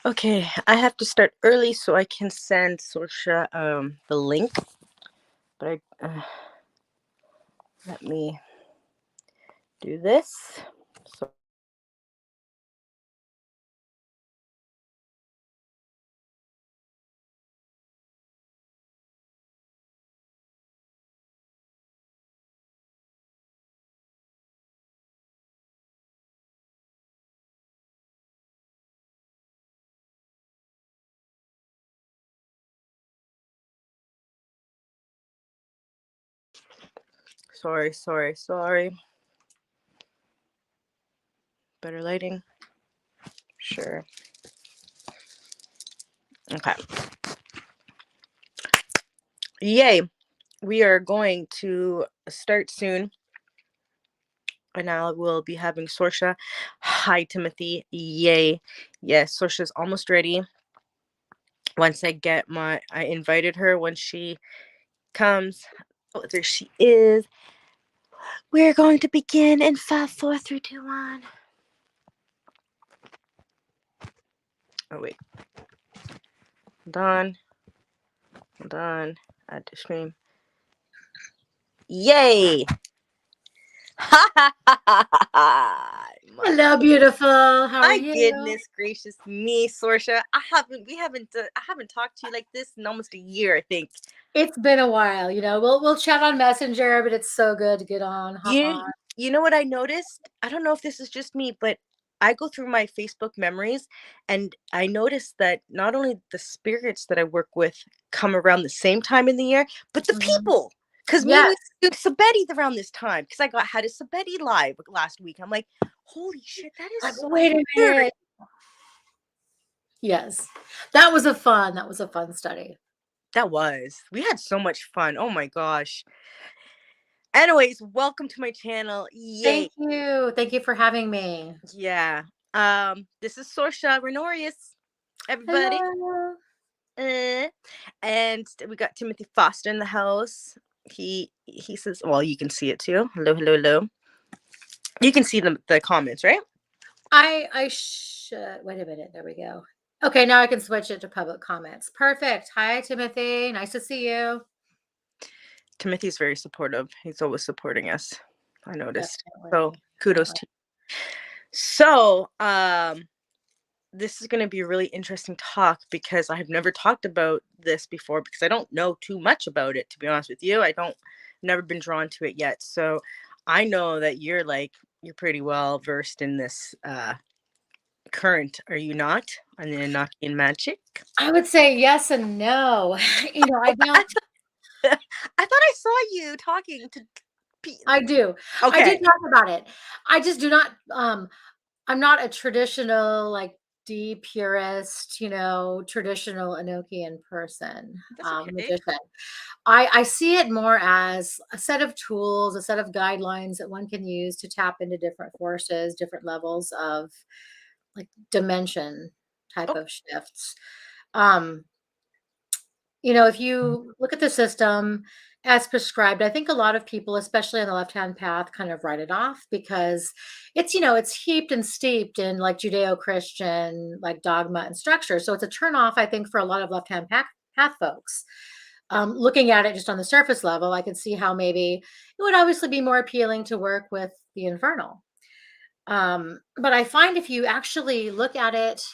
Okay, I have to start early so I can send Sorsha the link. But let me do this. So sorry. Better lighting. Sure. Okay. Yay. We are going to start soon. And I will be having Sorsha. Hi, Timothy. Yay. Yes, Sorsha's almost ready. Once I invited her when she comes. Oh, there she is. We're going to begin in 5, 4, 3, 2, 1. Oh, wait. Hold on. Add to stream. Yay! Ha ha ha ha ha! Hello, beautiful. How are My you? goodness gracious me, Sorsha. I haven't talked to you like this in almost a year, I think. It's been a while. We'll chat on Messenger, but it's so good to get on, hop You on. you know what I noticed? I don't know if this is just me, but I go through my Facebook memories and I noticed that not only the spirits that I work with come around the same time in the year, but the Mhm. people. Because me and Yes. you did Sabeti around this time. Because had a Sabeti live last week. I'm like, holy shit, that is Like, so wait a weird. minute. Yes. That was a fun study. That was. We had so much fun. Oh my gosh. Anyways, welcome to my channel. Yay. Thank you. Thank you for having me. Yeah. This is Sorsha Runarius, everybody. Hello. And we got Timothy Foster in the house. He says, well, you can see it too. Hello. You can see the comments, right? I should wait a minute. There we go. Okay, now I can switch it to public comments. Perfect. Hi, Timothy. Nice to see you. Timothy's very supportive. He's always supporting us. I noticed. So Definitely. kudos Definitely. to you. So, this is going to be a really interesting talk because I have never talked about this before because I don't know too much about it, to be honest with you. Never been drawn to it yet. So I know that you're pretty well versed in this current, are you not? On the Enochian magic? I would say yes and no. I I, don't. th- I thought I saw you talking to I do. I Okay. did talk about it. I just do not I'm not a traditional like deep purist, traditional Enochian person, That's okay. magician. I see it more as a set of tools, a set of guidelines that one can use to tap into different forces, different levels of like dimension type Okay. of shifts. Um, if you look at the system as prescribed, I think a lot of people, especially on the left-hand path, kind of write it off because it's heaped and steeped in like Judeo-Christian like dogma and structure. So it's a turnoff, I think, for a lot of left-hand path folks. Looking at it just on the surface level, I could see how maybe it would obviously be more appealing to work with the infernal. But I find if you actually look at it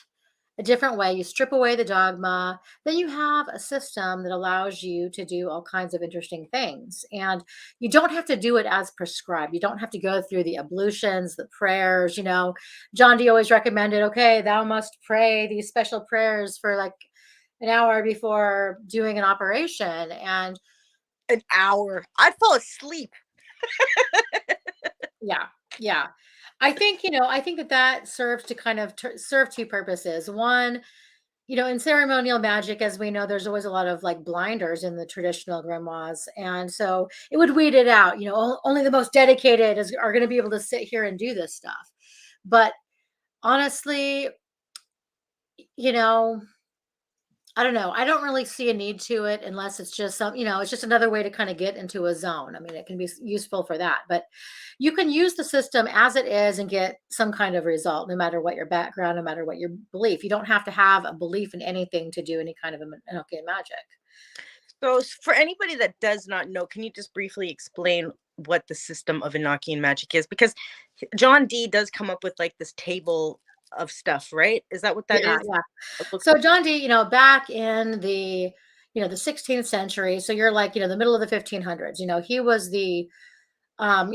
a different way, you strip away the dogma, then you have a system that allows you to do all kinds of interesting things. And you don't have to do it as prescribed. You don't have to go through the ablutions, the prayers. John Dee always recommended, okay, thou must pray these special prayers for like an hour before doing an operation. And An hour. I'd fall asleep. yeah, yeah. I think that serves to kind of serve two purposes. One, in ceremonial magic, as we know, there's always a lot of like blinders in the traditional grimoires. And so it would weed it out. Only the most dedicated are going to be able to sit here and do this stuff. But honestly, you know, I don't know. I don't really see a need to it unless it's just some, it's just another way to kind of get into a zone. I mean, it can be useful for that, but you can use the system as it is and get some kind of result, no matter what your background, no matter what your belief. You don't have to have a belief in anything to do any kind of Enochian magic. So, for anybody that does not know, can you just briefly explain what the system of Enochian magic is? Because John Dee does come up with like this table of stuff, right? Is that what that Yeah, is? yeah. It looks So John Dee, back in the 16th century, so you're like, the middle of the 1500s, he was the, I'm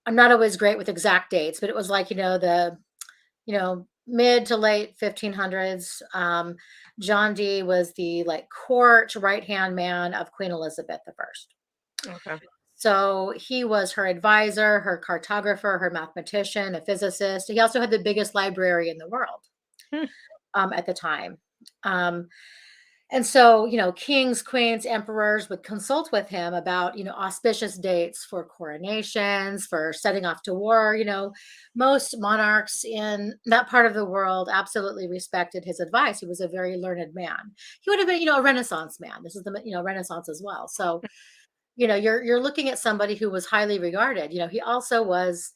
not always great with exact dates, but it was like, mid to late 1500s. John Dee was the like court right-hand man of Queen Elizabeth I. okay. So he was her advisor, her cartographer, her mathematician, a physicist. He also had the biggest library in the world Hmm. at the time. Um, and so, kings, queens, emperors would consult with him about, auspicious dates for coronations, for setting off to war. Most monarchs in that part of the world absolutely respected his advice. He was a very learned man. He would have been, a Renaissance man. This is the, Renaissance as well. So, you're looking at somebody who was highly regarded. He also was,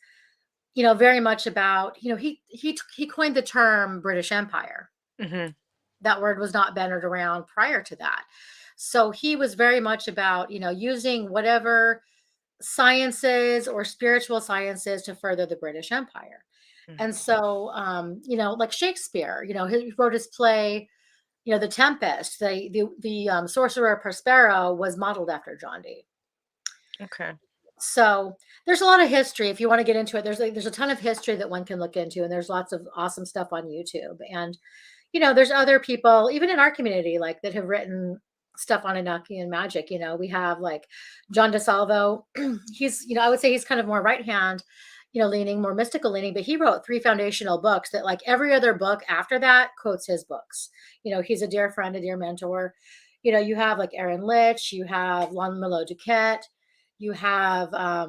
very much about, he coined the term British Empire. Hmm. That word was not bannered around prior to that. So he was very much about, using whatever sciences or spiritual sciences to further the British Empire. And so, like Shakespeare, he wrote his play, The Tempest. The Sorcerer Prospero was modeled after John Dee. Okay. So there's a lot of history. If you want to get into it, there's a ton of history that one can look into, and there's lots of awesome stuff on YouTube. And there's other people, even in our community, like that have written stuff on Enochian magic. We have like John DeSalvo. He's, I would say he's kind of more right hand, leaning, more mystical leaning, but he wrote 3 foundational books that, like every other book after that, quotes his books. He's a dear friend, a dear mentor. You have like Aaron Litch, you have Lon Milo Duquette, you have, I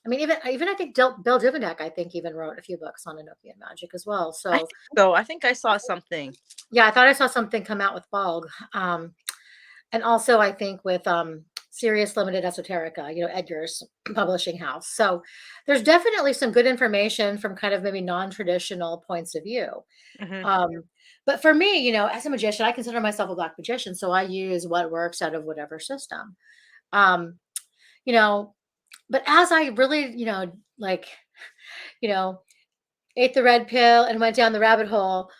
mean, even I think Bill Divinek, I think, even wrote a few books on Enochian magic as well. I So think so. I think I saw something. yeah, I thought I saw something come out with Balg. And also I think with Sirius Limited Esoterica, Edgar's publishing house. So there's definitely some good information from kind of maybe non-traditional points of view. Hmm. Um, but for me, as a magician, I consider myself a black magician. So I use what works out of whatever system. Um, you know, but as I really, like, you know, ate the red pill and went down the rabbit hole,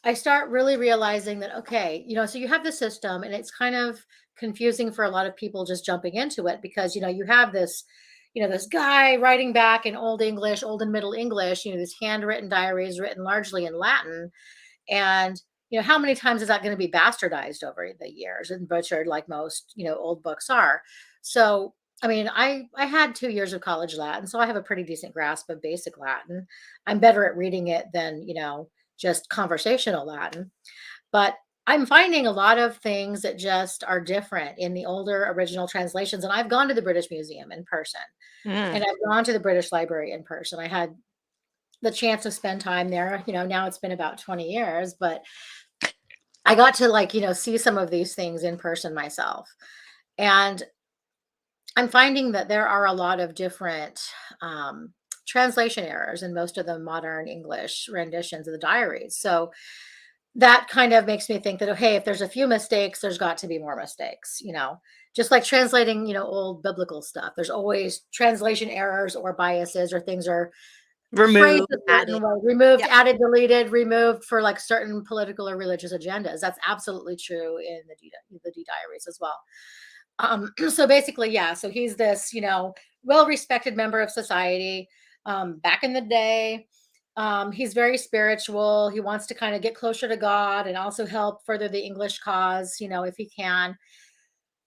I start really realizing that, okay, so you have the system and it's kind of confusing for a lot of people just jumping into it because, you have this, this guy writing back in Old English, Old and Middle English, these handwritten diaries written largely in Latin. And, how many times is that going to be bastardized over the years and butchered like most, old books are? So, I mean, I had 2 years of college Latin, so I have a pretty decent grasp of basic Latin. I'm better at reading it than, just conversational Latin. But I'm finding a lot of things that just are different in the older original translations. And I've gone to the British Museum in person, Mm. and I've gone to the British Library in person. I had the chance to spend time there. Now it's been about 20 years, but I got to like, see some of these things in person myself. And I'm finding that there are a lot of different translation errors in most of the modern English renditions of the diaries. So that kind of makes me think that, oh, hey, if there's a few mistakes, there's got to be more mistakes, just like translating, old biblical stuff. There's always translation errors or biases or things are phrased Remove, a certain added. way, removed, Yeah. added, deleted, removed for like certain political or religious agendas. That's absolutely true in the D diaries as well. So basically, yeah. So he's this, well-respected member of society. Back in the day, he's very spiritual. He wants to kind of get closer to God and also help further the English cause, if he can.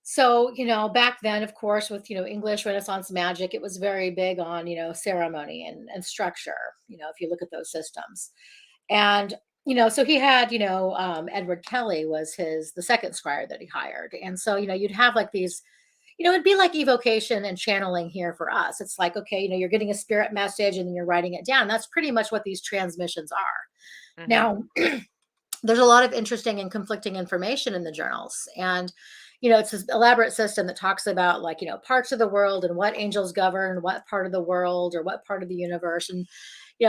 So, back then, of course, with, English Renaissance magic, it was very big on, ceremony and structure, if you look at those systems. And, so he had, Edward Kelly was the second squire that he hired. And so, you'd have like these, it'd be like evocation and channeling here for us. It's like, okay, you're getting a spirit message and then you're writing it down. That's pretty much what these transmissions are. Hmm. Now, there's a lot of interesting and conflicting information in the journals. And, it's this elaborate system that talks about, like, parts of the world and what angels govern, what part of the world or what part of the universe. And,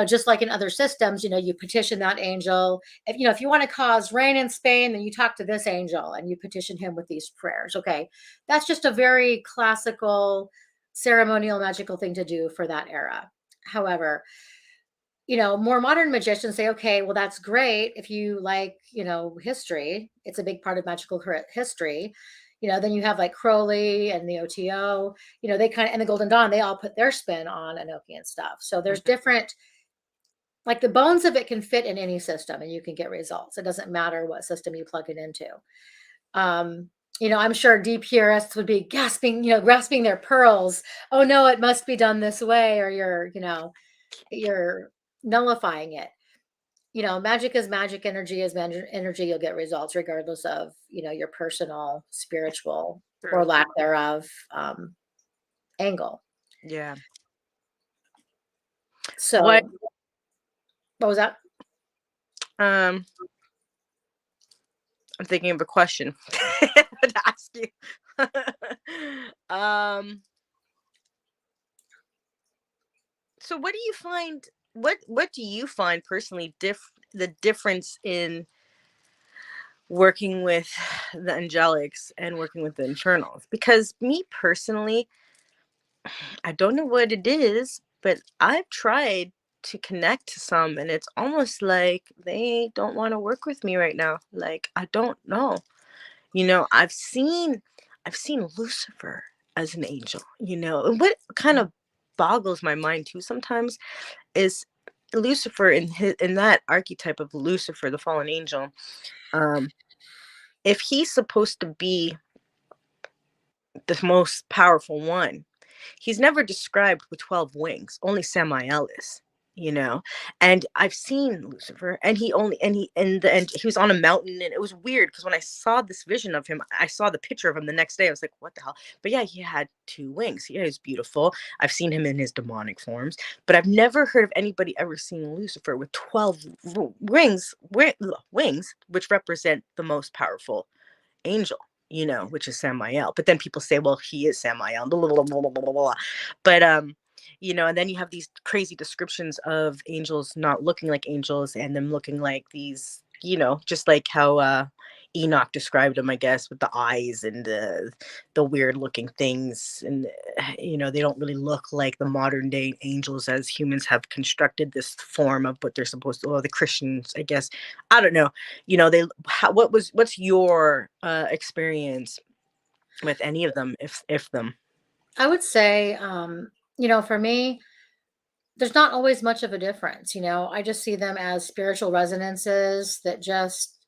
just like in other systems, you petition that angel. If you want to cause rain in Spain, then you talk to this angel and you petition him with these prayers. Okay. That's just a very classical, ceremonial, magical thing to do for that era. However, more modern magicians say, okay, well, that's great. If you like, history, it's a big part of magical history. Then you have like Crowley and the OTO, they kind of, and the Golden Dawn, they all put their spin on Enochian stuff. So there's Mhm. different, like the bones of it can fit in any system and you can get results. It doesn't matter what system you plug it into. Um, I'm sure deep purists would be gasping, grasping their pearls. Oh no, it must be done this way, or you're nullifying it. Magic is magic, energy is energy. You'll get results regardless of, your personal, spiritual, or True. lack thereof angle. Yeah. What So, what was that? um I'm thinking of a question to ask you. um so what do you find, what do you find personally the difference in working with the angelics and working with the internals? Because me personally, I don't know what it is, but I've tried to connect to some and it's almost like they don't want to work with me right now. Like, I don't know. I've seen Lucifer as an angel, And what kind of boggles my mind too sometimes is Lucifer in that archetype of Lucifer, the fallen angel. Um, if he's supposed to be the most powerful one, he's never described with 12 wings. Only Samael is, you know. And I've seen Lucifer, and he was on a mountain, and it was weird because when I saw this vision of him, I saw the picture of him the next day. I was like, what the hell? But yeah, he had 2 wings. Yeah, he was beautiful. I've seen him in his demonic forms, but I've never heard of anybody ever seeing Lucifer with 12 wings, which represent the most powerful angel, which is Samael. But then people say, well, he is Samael, blah, blah, blah, blah, blah, blah. But and then you have these crazy descriptions of angels not looking like angels and them looking like these, just like how Enoch described them, I guess, with the eyes and the weird looking things. And they don't really look like the modern day angels as humans have constructed this form of what they're supposed to. Well, the Christians, I guess, I don't know. What's your experience with any of them, if them? I would say, for me, there's not always much of a difference. I just see them as spiritual resonances that just,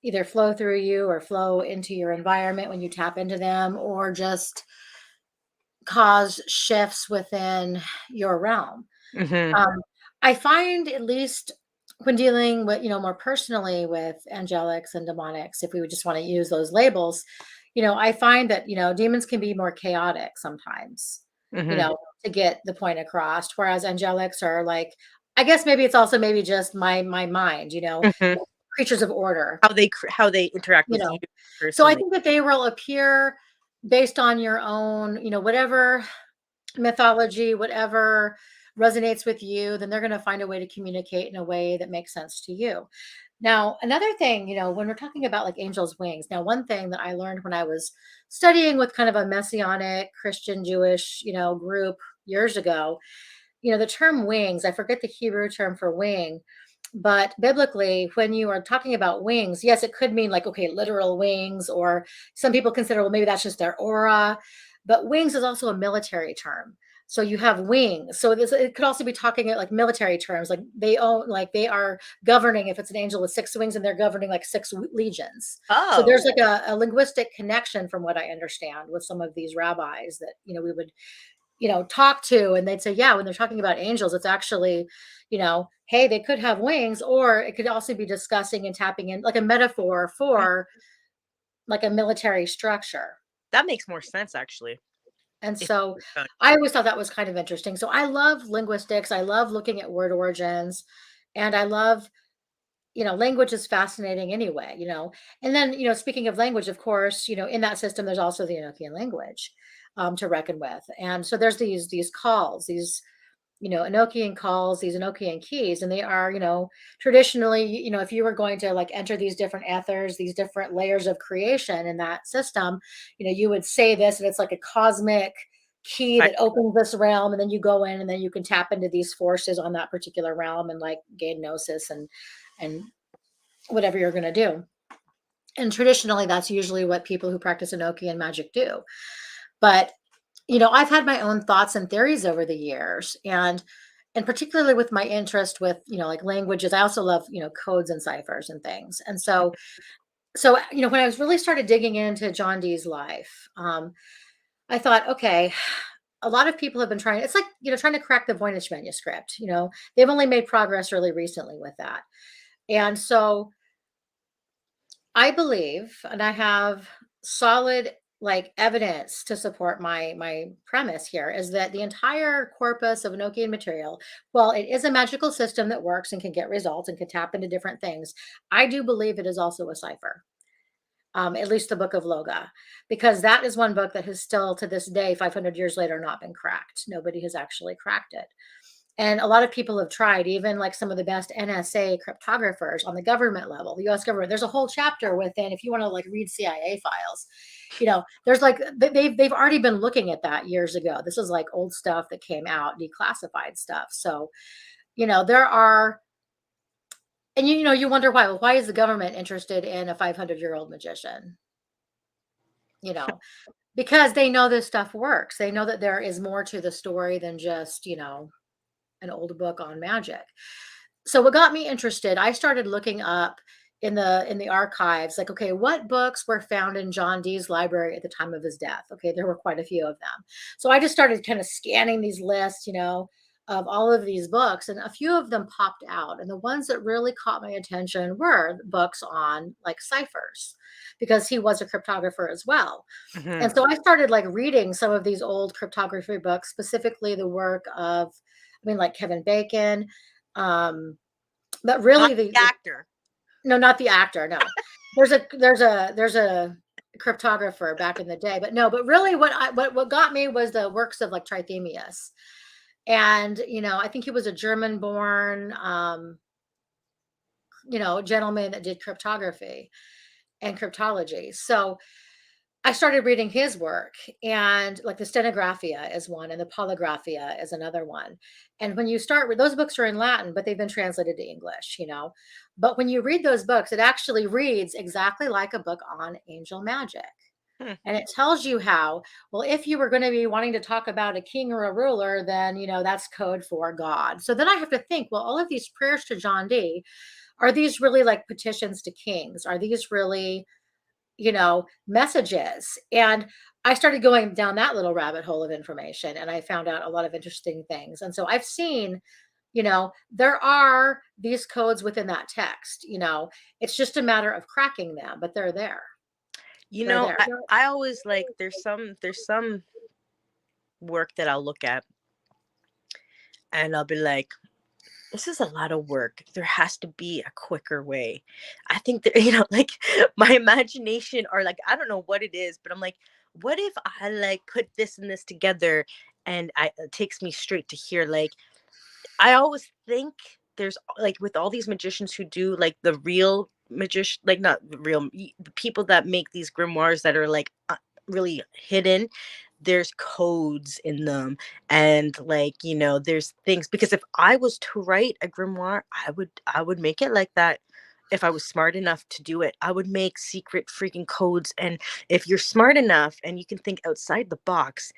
either flow through you or flow into your environment when you tap into them, or just cause shifts within your realm. Hmm. Um, I find, at least when dealing with, more personally with angelics and demonics, if we would just want to use those labels, I find that, demons can be more chaotic sometimes, you Hmm. know, to get the point across. Whereas angelics are like, I guess maybe it's also maybe just my mind, Hmm. creatures of order, How they interact you with you know. So I personally. think that they will appear based on your own, whatever mythology, whatever resonates with you, then they're going to find a way to communicate in a way that makes sense to you. Now, another thing, when we're talking about like angels' wings, now, one thing that I learned when I was studying with kind of a messianic Christian Jewish, group years ago, the term wings, I forget the Hebrew term for wing, but biblically, when you are talking about wings, yes, it could mean like, okay, literal wings, or some people consider, well, maybe that's just their aura. But wings is also a military term. So you have wings. So it could also be talking like military terms, like they own, like they are governing. If it's an angel with 6 wings, and they're governing like 6 legions. So Oh. there's like a linguistic connection, from what I understand, with some of these rabbis that we would talk to, and they'd say, yeah, when they're talking about angels, it's actually, hey, they could have wings, or it could also be discussing and tapping in, like a metaphor Mm, for like a military structure. that makes more sense, actually. And If so you think about I always thought that was kind of interesting. So I love linguistics, I love looking at word origins, and I love language is fascinating anyway, and then, speaking of language, of course, in that system, there's also the Enochian language, to reckon with. And so there's these calls, these, Enochian calls, these Enochian keys, and they are, traditionally, if you were going to like enter these different ethers, these different layers of creation in that system, you would say this, and it's like a cosmic key Right. that opens this realm, and then you go in, and then you can tap into these forces on that particular realm and like gain gnosis and whatever you're going to do. And traditionally, that's usually what people who practice Enochian magic do. But I've had my own thoughts and theories over the years, and particularly with my interest with, like languages. I also love, codes and ciphers and things. And so when I was really started digging into John Dee's life, I thought, okay, a lot of people have been trying. It's like, trying to crack the Voynich manuscript. They've only made progress really recently with that. And so I believe, and I have solid like evidence to support my premise here, is that the entire corpus of Enochian material, while it is a magical system that works and can get results and can tap into different things, I do believe it is also a cipher. At least the Book of Loga, because that is one book that has still to this day, 500 years later, not been cracked. Nobody has actually cracked it. And a lot of people have tried, even like some of the best NSA cryptographers on the government level, the US government. There's a whole chapter within, if you want to like read CIA files, there's like they've already been looking at that years ago. This is like old stuff that came out, declassified stuff. So, there are, and you wonder why. Well, why is the government interested in a 500-year-old magician? You know, because they know this stuff works. They know that there is more to the story than just, an old book on magic. So what got me interested, I started looking up in the archives, like, okay, what books were found in John Dee's library at the time of his death? Okay, there were quite a few of them. So I just started kind of scanning these lists, of all of these books, and a few of them popped out. And the ones that really caught my attention were books on like ciphers, because he was a cryptographer as well. Hmm. And so I started like reading some of these old cryptography books, specifically the work of, I mean, like Kevin Bacon, um, but Not really the actor. no, not the actor. No, there's a cryptographer back in the day, but no, but really, what got me was the works of like Trithemius, and I think he was a German-born, gentleman that did cryptography and cryptology. So I started reading his work, and like the Stenographia is one, and the Polygraphia is another one. And when you start with those books are in Latin, but they've been translated to English, But when you read those books, it actually reads exactly like a book on angel magic. Hmm. And it tells you how, well, if you were going to be wanting to talk about a king or a ruler, then, that's code for God. So then I have to think, well, all of these prayers to John Dee, are these really like petitions to kings? Are these really messages? And I started going down that little rabbit hole of information, and I found out a lot of interesting things. And so I've seen, there are these codes within that text, it's just a matter of cracking them, but they're there. They're there. I always like there's some work that I'll look at and I'll be like, this is a lot of work. There has to be a quicker way. I think that, like my imagination, or like, I don't know what it is, but I'm like, what if I like put this and this together, and it takes me straight to here. Like, I always think there's like with all these magicians who do like the real magician, like not the real, the people that make these grimoires that are like really hidden, there's codes in them, and like there's things, because if I was to write a grimoire, I would make it like that. If I was smart enough to do it, I would make secret freaking codes. And if you're smart enough and you can think outside the box,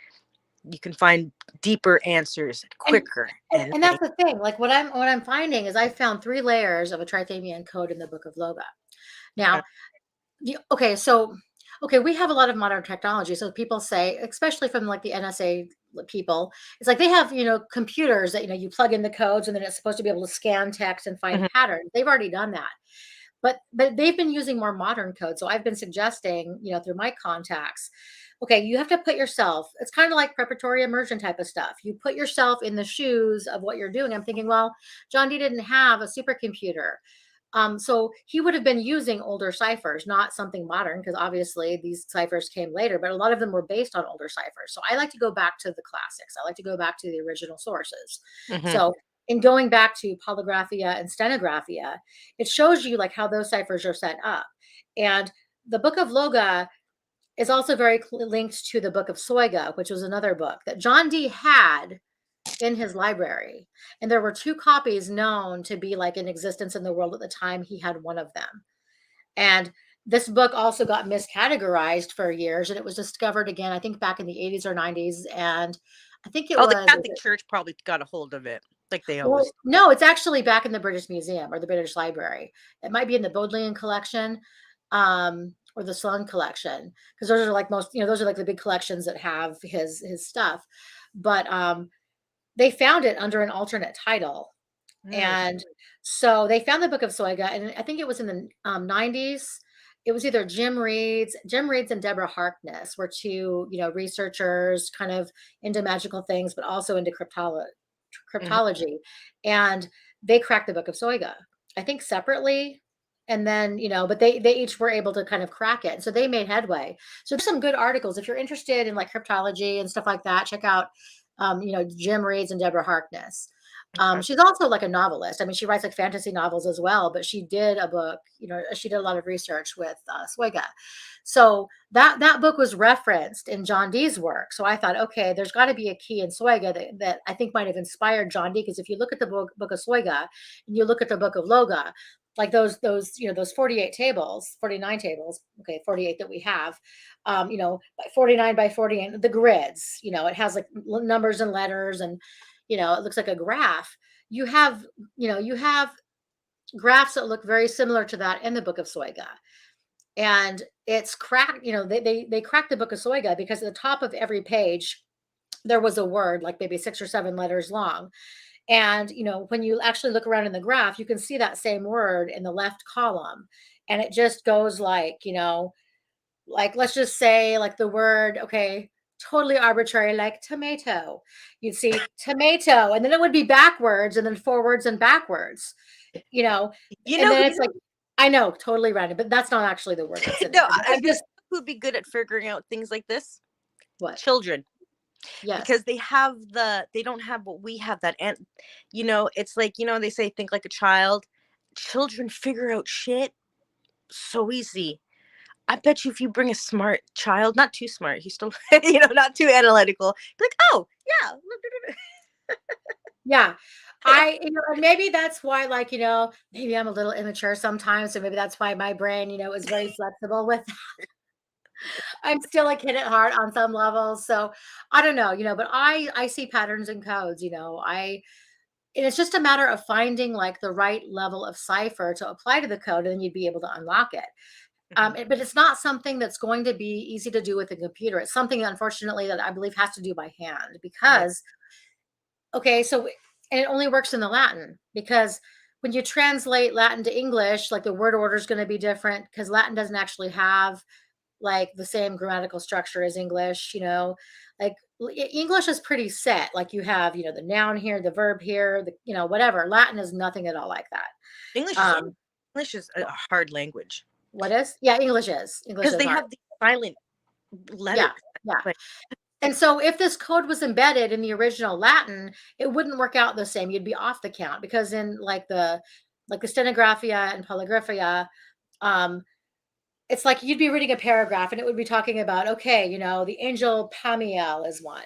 you can find deeper answers And quicker. and And and like, that's the thing. Like what I'm finding is I found 3 layers of a Trithemian code in the Book of Loga. uh, Now, okay, we have a lot of modern technology. So people say, especially from like the NSA people, it's like they have, computers that, you plug in the codes, and then it's supposed to be able to scan text and find mhm. patterns. They've already done that. But they've been using more modern code. So I've been suggesting, through my contacts, okay, you have to put yourself, it's kind of like preparatory immersion type of stuff. You put yourself in the shoes of what you're doing. I'm thinking, well, John Dee didn't have a supercomputer. So he would have been using older ciphers, not something modern, because obviously these ciphers came later, but a lot of them were based on older ciphers. So I like to go back to the classics. I like to go back to the original sources. Mm-hmm. So in going back to polygraphia and stenographia, it shows you like how those ciphers are set up. And the Book of Loga is also very linked to the Book of Soiga, which was another book that John Dee had in his library. And there were two copies known to be like in existence in the world at the time. He had one of them. And this book also got miscategorized for years, and it was discovered again, I think back in the 80s or 90s. And I think it Oh, the was, Catholic Church probably got a hold of it, like they always well, no, it's actually back in the British Museum or the British Library. It might be in the Bodleian collection, or the Sloan collection, because those are like most, those are like the big collections that have his stuff. But they found it under an alternate title. do. Mm. And so they found the Book of Soiga, and I think it was in the 90s. It was either Jim Reeds and Deborah Harkness were two, researchers kind of into magical things, but also into Mhm. cryptology. And they cracked the Book of Soiga, I think separately. And then, but they each were able to kind of crack it. So they made headway. So there's some good articles. If you're interested in like cryptology and stuff like that, check out, Jim Reeds and Deborah Harkness. Okay. She's also like a novelist. I mean, she writes like fantasy novels as well, but she did a book, she did a lot of research with Soiga. So that book was referenced in John Dee's work. So I thought, okay, there's got to be a key in Soiga that I think might have inspired John Dee. Because if you look at the book of Soiga and you look at the book of Loga, like those 48 tables, 49 tables, okay, 48 that we have, 49 by 48, the grids, it has like numbers and letters, and it looks like a graph. You have, you have graphs that look very similar to that in the Book of Soiga. And it's cracked, they cracked the Book of Soiga because at the top of every page, there was a word like maybe 6 or 7 letters long. And, when you actually look around in the graph, you can see that same word in the left column. And it just goes like, like let's just say like the word, okay, totally arbitrary, like tomato. You'd see tomato, and then it would be backwards and then forwards and backwards, you know, You and know then who? it's like, I know, totally random, but that's not actually the word that's in No, there. But I was I'm gonna just, say who'd be good at figuring out things like this? what? Children, Yes. because they don't have what we have. That, and it's like they say think like a child. Children figure out shit so easy. I bet you if you bring a smart child, not too smart, he's still not too analytical, be like, oh yeah, Yeah. And maybe that's why, like, maybe I'm a little immature sometimes. So maybe that's why my brain, is very flexible with, I'm still like hit it hard on some levels. So I don't know, but I see patterns and codes, and it's just a matter of finding like the right level of cipher to apply to the code, and then you'd be able to unlock it. Mhm. But it's not something that's going to be easy to do with a computer. It's something, unfortunately, that I believe has to do by hand Right. because, okay, so, and it only works in the Latin because when you translate Latin to English, like the word order is going to be different because Latin doesn't actually have like the same grammatical structure as English, like English is pretty set. Like you have, the noun here, the verb here, the, whatever. Latin is nothing at all like that. English is Um, English is a hard language what is? Yeah, English because is they hard. have the silent Yeah, letters. yeah. Like, And so if this code was embedded in the original Latin, it wouldn't work out the same. You'd be off the count because in like the stenographia and polygraphia, um, it's like you'd be reading a paragraph and it would be talking about, okay, the angel Pamiel is one.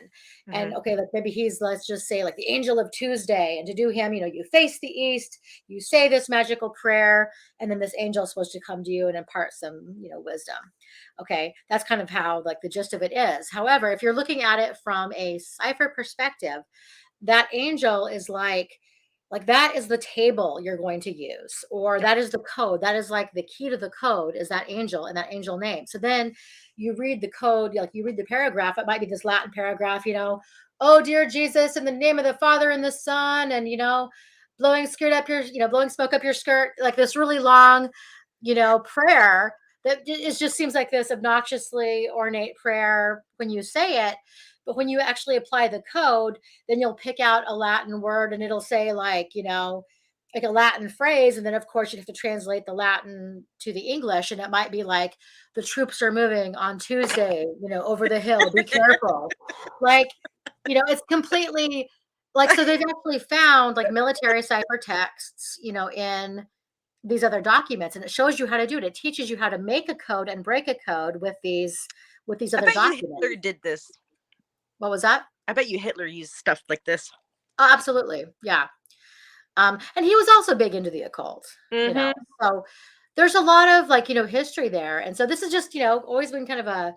And mhm. okay, like maybe he's, let's just say, like the angel of Tuesday. And to do him, you face the east, you say this magical prayer, and then this angel is supposed to come to you and impart some, wisdom. Okay, that's kind of how like the gist of it is. However, if you're looking at it from a cipher perspective, that angel is like that is the table you're going to use, or Yep. that is the code. That is like the key to the code is that angel and that angel name. So then you read the code, like you read the paragraph. It might be this Latin paragraph, oh dear Jesus, in the name of the Father and the Son, and blowing smoke up your skirt, like this really long, prayer that just seems like this obnoxiously ornate prayer when you say it. But when you actually apply the code, then you'll pick out a Latin word and it'll say like, like a Latin phrase, and then of course you'd have to translate the Latin to the English, and it might be like, the troops are moving on Tuesday, over the hill, be careful. Like, it's completely like, so they've actually found like military cipher texts, in these other documents, and it shows you how to do it. It teaches you how to make a code and break a code with these I other bet you documents. Hitler did this. What was that? I bet you Hitler used stuff like this. Oh, absolutely. Yeah. And he was also big into the occult, Mm-hmm. so there's a lot of like, history there. And so this is just, always been kind of an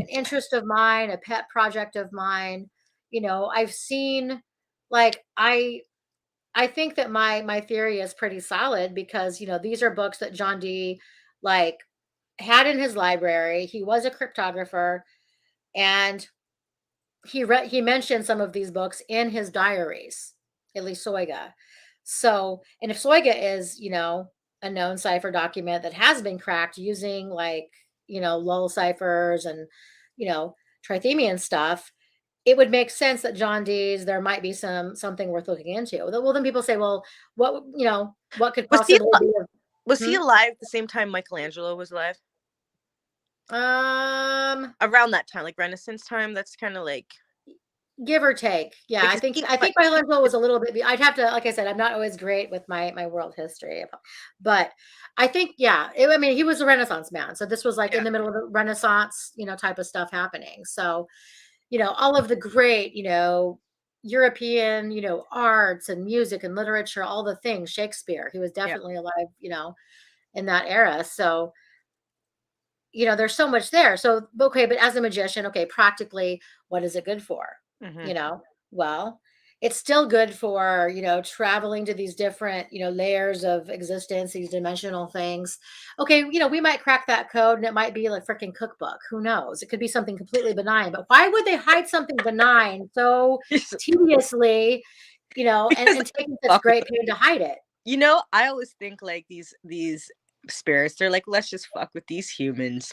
interest of mine, a pet project of mine. I've seen like, I think that my theory is pretty solid because, these are books that John Dee like had in his library. He was a cryptographer, and he mentioned some of these books in his diaries, at least Soiga. So, and if Soiga is, a known cipher document that has been cracked using like, lull ciphers and, you know, trithemian stuff, it would make sense that John Dee's there might be something worth looking into. Well, then people say, well, what could Was he possibly be? was he Hmm? alive at the same time Michelangelo was alive? Um, Around that time, like Renaissance time. That's kind of Give or take. Yeah, like I is think he I what? think Michelangelo was a little bit I'd have to, like I said, I'm not always great with my world history, but I think, yeah, I mean, he was a Renaissance man. So this was like in Yeah, the middle of the Renaissance, type of stuff happening. So, all of the great, European, arts and music and literature, all the things, Shakespeare, he was yeah. definitely alive, in that era. So, there's so much there. So, okay, but as a magician, okay, practically, what is it good for? Mm-hmm. You know, well, it's still good for, traveling to these different, layers of existence, these dimensional things. Okay, we might crack that code and it might be like freaking cookbook. Who knows? It could be something completely benign, but why would they hide something benign so tediously, Because and taking such fuck with great them. pain to hide it? I always think like these spirits. They're like, let's just fuck with these humans.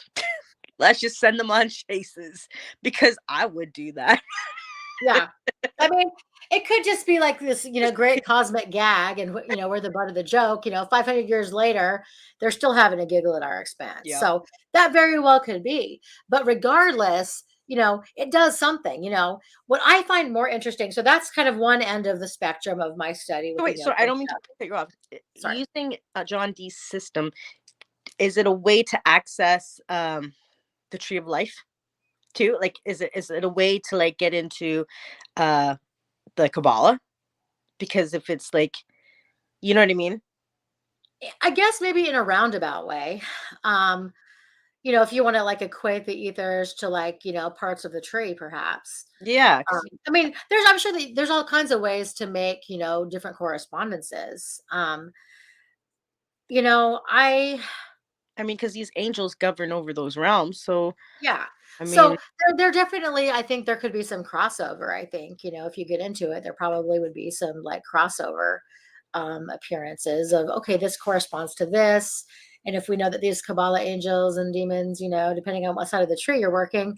Let's just send them on chases because I would do that. Yeah. I mean, it could just be like this, great cosmic gag, and we're the butt of the joke. 500 years later, they're still having a giggle at our expense. Yep. So that very well could be. But regardless, it does something. What I find more interesting. So that's kind of one end of the spectrum of my study with So wait, so I Enochian don't mean to stuff. cut you off. Sorry. Using John Dee's system, is it a way to access the tree of life too? Like, is it a way to like get into uh the Kabbalah? Because if it's like, you know what I mean? I guess maybe in a roundabout way. Um, if you want to like equate the ethers to like, parts of the tree, perhaps. Yeah, because I mean, I'm sure that there's all kinds of ways to make, different correspondences. I I mean, because these angels govern over those realms. So yeah. I mean, So there definitely, I think there could be some crossover. I think, if you get into it, there probably would be some like crossover appearances of, okay, this corresponds to this. And if we know that these Kabbalah angels and demons, depending on what side of the tree you're working,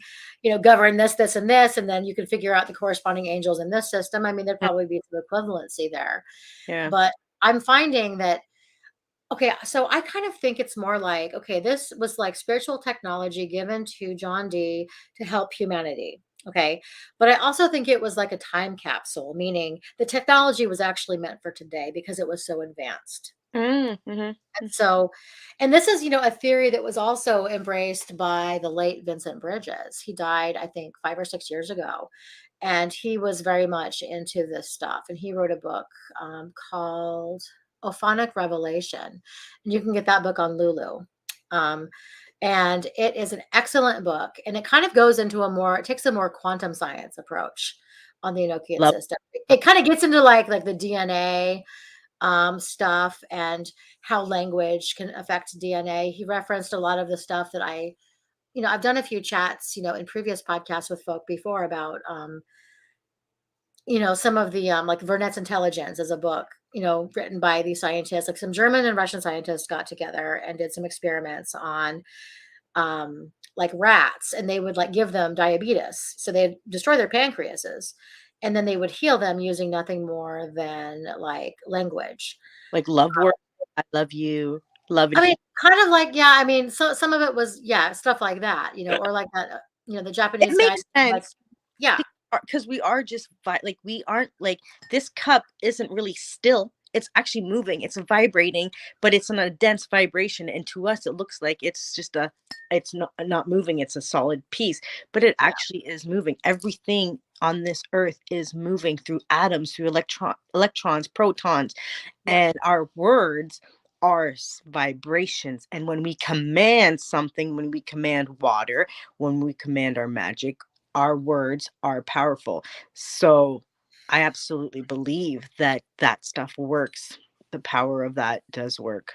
govern this, this, and this, and then you can figure out the corresponding angels in this system. I mean, there'd mm, probably be some equivalency there. yeah. But I'm finding that, okay, so I kind of think it's more like, okay, this was like spiritual technology given to John Dee to help humanity. Okay. But I also think it was like a time capsule, meaning the technology was actually meant for today because it was so advanced. Mm-hmm. And so, and this is, a theory that was also embraced by the late Vincent Bridges. He died, I think, 5 or 6 years ago. And he was very much into this stuff. And he wrote a book called Ophonic Revelation. And you can get that book on Lulu. Um, and it is an excellent book. And it kind of goes into it takes a more quantum science approach on the Enochian Love. system. It kind of gets into like the DNA stuff and how language can affect DNA. He referenced a lot of the stuff that I've done a few chats, in previous podcasts with folk before about, some of the, like Vernet's Intelligence is a book, written by these scientists, like some German and Russian scientists got together and did some experiments on, like rats, and they would like give them diabetes. So they'd destroy their pancreases and then they would heal them using nothing more than like language. Like love word, I love you, love I and mean, heal. kind of like, yeah, I mean, so some of it was, yeah, stuff like that, or like that, the It Japanese guy, makes like, sense yeah, because we are just like we aren't like this cup isn't really still. It's actually moving. It's vibrating, but it's on a dense vibration, and to us, it looks like it's just it's not moving. It's a solid piece, but it yeah, actually is moving. Everything on this earth is moving through atoms, through electrons, protons, yeah. and our words are vibrations. And when we command something, when we command water, when we command our magic, our words are powerful. So I absolutely believe that that stuff works. The power of that does work.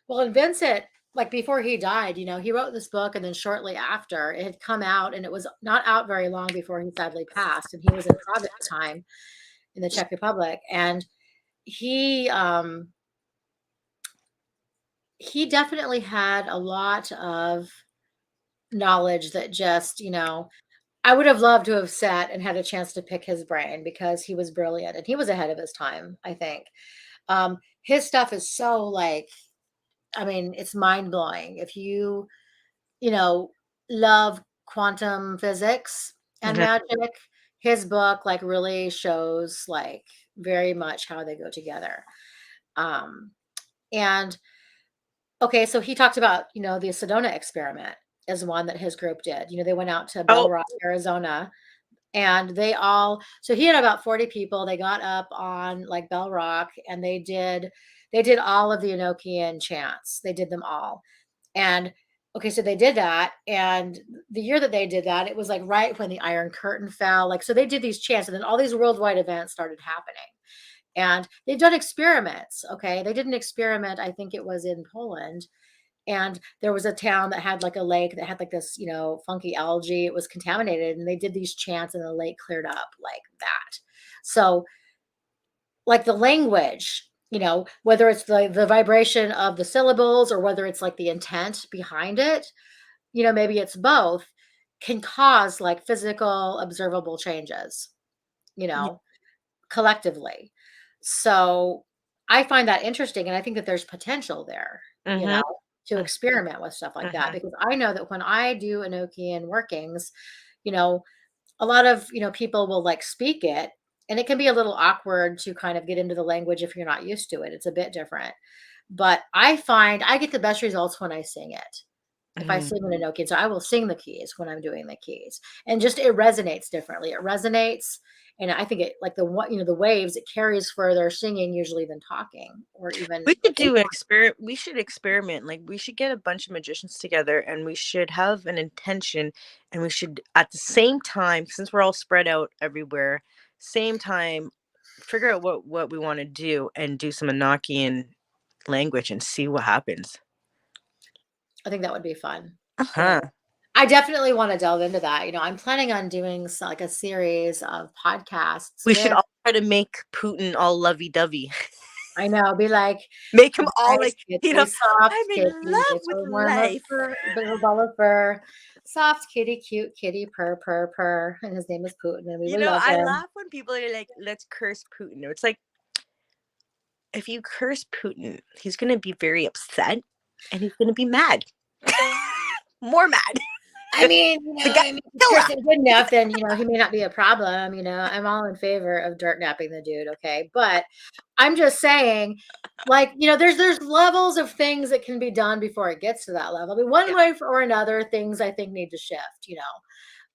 Well, and Vincent, like before he died, he wrote this book, and then shortly after it had come out, and it was not out very long before he sadly passed, and he was in Prague at the time in the Czech Republic, and he um he definitely had a lot of knowledge that just, I would have loved to have sat and had a chance to pick his brain because he was brilliant and he was ahead of his time, I think. His stuff is so like, I mean, it's mind blowing. If you know, love quantum physics and Mhm. magic, his book like really shows like very much how they go together. Um, and okay, so he talked about, the Sedona experiment is one that his group did. They went out to Bell Oh, Rock, Arizona, and so he had about 40 people. They got up on like Bell Rock and they did all of the Enochian chants. They did them all. And okay, so they did that. And the year that they did that, it was like right when the Iron Curtain fell. Like, so they did these chants, and then all these worldwide events started happening. And they've done experiments. Okay. They did an experiment, I think it was in Poland, and there was a town that had like a lake that had like this, funky algae. It was contaminated, and they did these chants, and the lake cleared up like that. So, like the language, whether it's the vibration of the syllables or whether it's like the intent behind it, maybe it's both, can cause like physical observable changes, you yeah. know, collectively. So I find that interesting, and I think that there's potential there, Mhm. to experiment with stuff like that, Mhm. because I know that when I do Enochian workings, you know, a lot of, people will like speak it, and it can be a little awkward to kind of get into the language if you're not used to it. It's a bit different. But I find I get the best results when I sing it. If I Mhm. sing an Enochian, so I will sing the keys when I'm doing the keys, and just it resonates differently. It resonates, and I think it like the waves, it carries further singing usually than talking, or even We like should do an experiment. We should experiment. Like we should get a bunch of magicians together, and we should have an intention, and we should at the same time, since we're all spread out everywhere, same time, figure out what we want to do and do some Enochian language and see what happens. I think that would be fun. Uh You know, huh. I definitely want to delve into that. I'm planning on doing like a series of podcasts We should with. all try to make Putin all lovey dovey. I know, be like, Make him all nice like kitty, soft I'm in kitty, love with little warm of life. fur, little ball of fur, soft kitty, cute kitty, purr, purr, purr. And his name is Putin, and we will love I him. laugh when people are like, "Let's curse Putin." It's like if you curse Putin, he's gonna be very upset and he's gonna be mad. More mad. I mean, The guy I mean, if killer. Kirsten good enough, then he may not be a problem. I'm all in favor of dirt napping the dude, okay? But I'm just saying, like, there's levels of things that can be done before it gets to that level. I mean, one Yeah. way or another, things I think need to shift.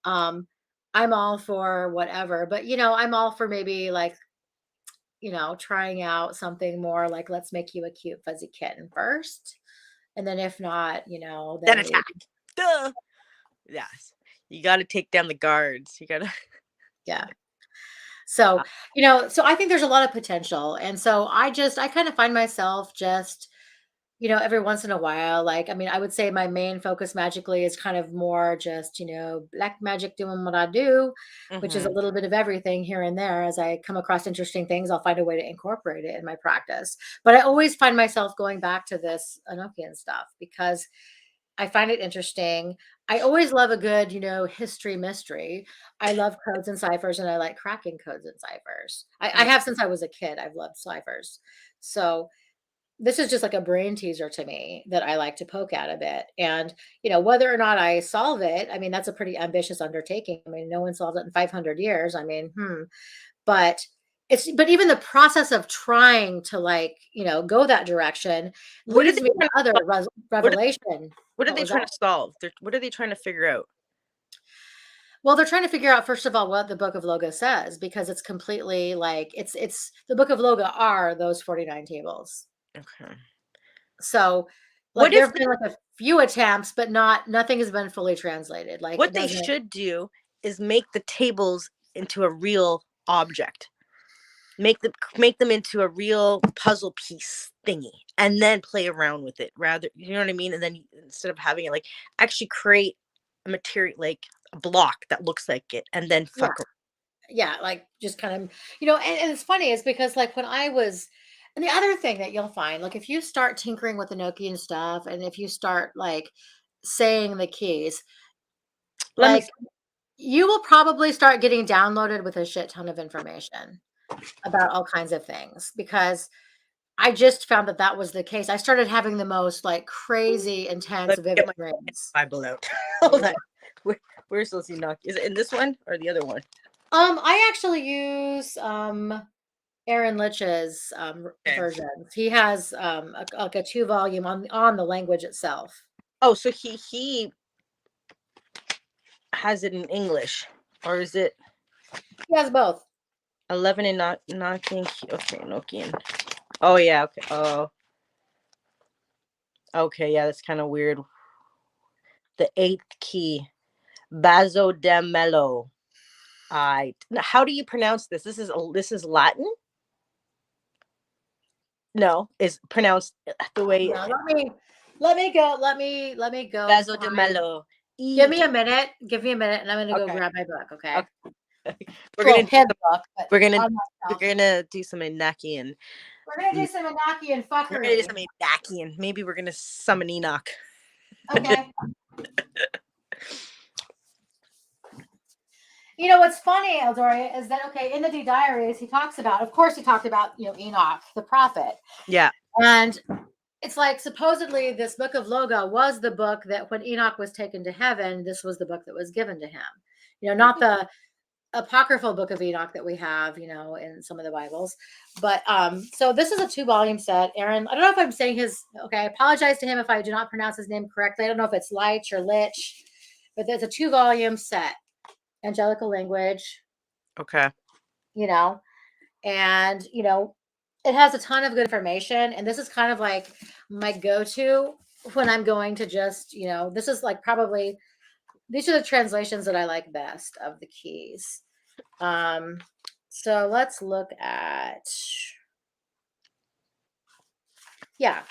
Um, I'm all for whatever, but I'm all for maybe like, trying out something more like let's make you a cute fuzzy kitten first. And then if not, Then then maybe attack. Duh. Yes. You gotta take down the guards. You gotta yeah. So, so I think there's a lot of potential. And so I kind of find myself just, every once in a while, like, I mean, I would say my main focus magically is kind of more just, black magic doing what I do, which is a hmm little bit of everything here and there. As I come across interesting things, I'll find a way to incorporate it in my practice. But I always find myself going back to this Enochian stuff because I find it interesting. I always love a good, history mystery. I love codes and ciphers, and I like cracking codes and ciphers. I Yeah. have since I was a kid. I've loved ciphers. So this is just like a brain teaser to me that I like to poke at a bit. And, whether or not I solve it, I mean, that's a pretty ambitious undertaking. I mean, no one solved it in 500 years. I mean, but but even the process of trying to like, go that direction What are leads they me trying to to other solve? What are, revelation. what are What they was that? trying to solve? What are they trying to figure out? Well, they're trying to figure out first of all what the Book of Loga says because it's completely like it's the Book of Loga are those 49 tables. Okay. So like What there if have been like a few attempts, but nothing has been fully translated. Like it what they doesn't. should do is make the tables into a real object? Make them into a real puzzle piece thingy, and then play around with it, rather, you know what I mean? And then instead of having it, like, actually create a material, like a block that looks like it, and then Yeah. fuck Yeah, like just kind of, and it's funny is because like when I was, and the other thing that you'll find, like if you start tinkering with Enochian stuff and if you start like saying the keys, let me like you will probably start getting downloaded with a shit ton of information about all kinds of things because I just found that that was the case. I started having the most like crazy, intense, let me get vivid my dreams. Bible out. Hold on. Where, where's those Enoch? Is it in this one or the other one? I actually use Aaron Litch's Okay. versions. He has like a 2 volume on the language itself. Oh, so he has it in English, or is it He has both. 11 and not knocking? Okay, Enochian. Oh yeah. Okay. Oh, okay. Yeah, that's kind of weird. The eighth key, Bazo de Mello. I. How do you pronounce this? This is Latin. No, it's pronounced the way Yeah, let me go Bazo de find. Mello. Give E. me a minute. Give me a minute, and I'm gonna go Okay. grab my book. Okay. Okay. We're Well, gonna do his some. book, but We're gonna on we're myself. gonna do some Enochian. We're gonna do some Enochian We're gonna do fuckery. some Enochian. Maybe we're gonna summon Enoch. Okay. You know what's funny, Eldoria, is that okay, in the diaries he talks about, of course he talked about, Enoch, the prophet. Yeah. And it's like supposedly this book of Loga was the book that when Enoch was taken to heaven, this was the book that was given to him. Not the apocryphal book of Enoch that we have, in some of the Bibles. But so this is a 2 volume set. Aaron, I don't know if I'm saying his okay, I apologize to him if I do not pronounce his name correctly. I don't know if it's Lich or Lich, but there's a 2 volume set. Angelical language, Okay. you know, and it has a ton of good information. And this is kind of like my go-to when I'm going to just, this is like probably these are the translations that I like best of the keys. Um, so let's look at, yeah.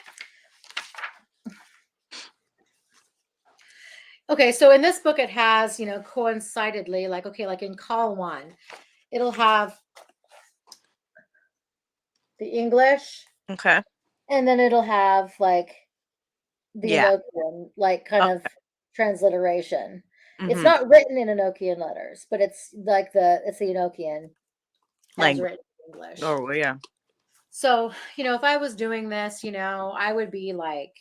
Okay, so in this book, it has, coincidentally, like, okay, like in call one, it'll have the English, Okay. and then it'll have like the Yeah. Enochian, like kind of Okay. transliteration. It's Mm-hmm. not written in Enochian letters, but it's like it's the Enochian as Language. written in English. Oh well, yeah. So, if I was doing this, I would be like,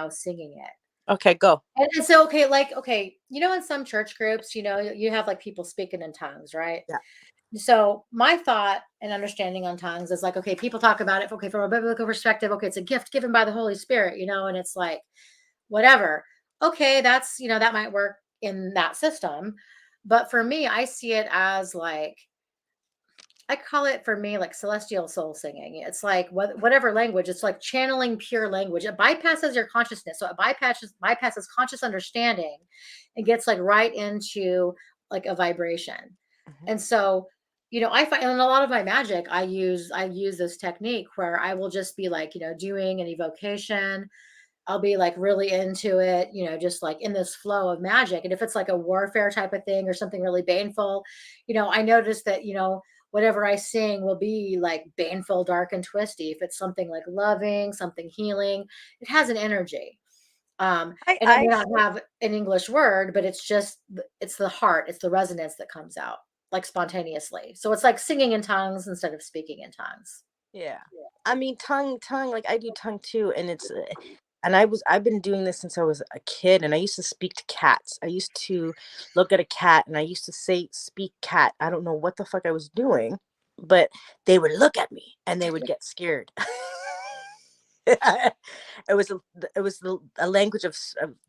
singing it. Okay. Go. And so, okay, like, okay, in some church groups, you have like people speaking in tongues, right? Yeah. So my thought and understanding on tongues is like, okay, people talk about it, okay, from a biblical perspective, okay, it's a gift given by the Holy Spirit, and it's like, whatever. Okay, that's, that might work in that system. But for me, I see it as like, I call it for me like celestial soul singing. It's like whatever language, it's like channeling pure language. It bypasses your consciousness. So it bypasses conscious understanding and gets like right into like a vibration. Mm-hmm. And so, I find in a lot of my magic, I use this technique where I will just be like, doing an evocation. I'll be like really into it, just like in this flow of magic. And if it's like a warfare type of thing or something really baneful, I notice that, whatever I sing will be like baneful, dark, and twisty. If it's something like loving, something healing, it has an energy. And it may I not have an English word, but it's just it's the heart, it's the resonance that comes out like spontaneously. So it's like singing in tongues instead of speaking in tongues. Yeah. I mean, tongue, like I do tongue too, and and I've been doing this since I was a kid, and I used to speak to cats. I used to look at a cat, and I used to say, "Speak, cat." I don't know what the fuck I was doing, but they would look at me, and they would get scared. It was a, a language of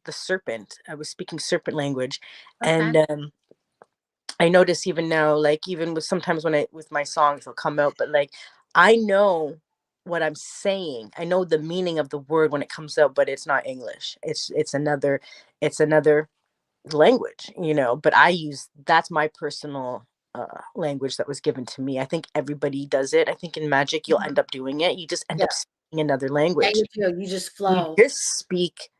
the serpent. I was speaking serpent language, Okay. and I notice even now, like even with sometimes when I with my songs, they'll come out, but like I know what I'm saying. I know the meaning of the word when it comes out, but it's not English. It's another language, you know. But I use that's my personal language that was given to me. I think everybody does it. I think in magic you'll end Mhm. up doing it. You just end Yeah. up speaking another Yeah, language. you do. You just You flow. just speak.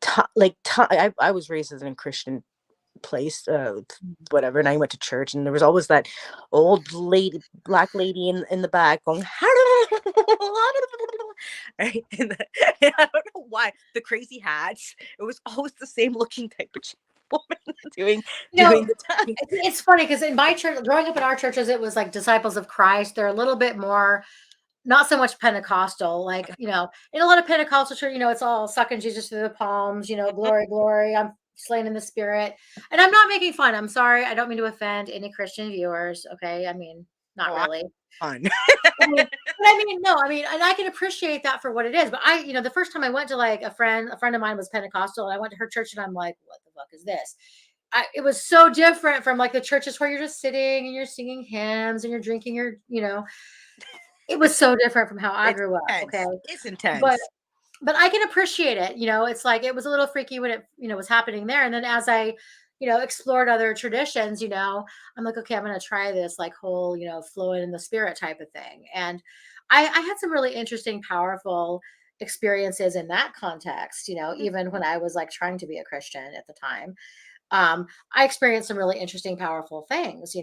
I was raised as a Christian place, whatever, and I went to church, and there was always that old lady, black lady in the back going, right? And I don't know why the crazy hats. It was always the same looking type of woman You doing know, the tongue. it's funny because in my church, growing up in our churches, it was like disciples of Christ. They're a little bit more not so much Pentecostal, like, in a lot of Pentecostal church, it's all sucking Jesus through the palms, glory, glory, I'm slain in the spirit. And I'm not making fun. I'm sorry. I don't mean to offend any Christian viewers. Okay. I mean, not Oh, really. fun. No, and I can appreciate that for what it is. But the first time I went to like a friend of mine was Pentecostal, and I went to her church, and I'm like, what the fuck is this? It was so different from like the churches where you're just sitting and you're singing hymns and you're drinking it was so different from how I It's grew up. Okay. intense. It's But intense. I can appreciate it. It's like it was a little freaky when it was happening there. And then as I, explored other traditions, I'm like, okay, I'm gonna try this like whole, flowing in the spirit type of thing. And I had some really interesting, powerful experiences in that context, even when I was like trying to be a Christian at the time. I experienced some really interesting, powerful things,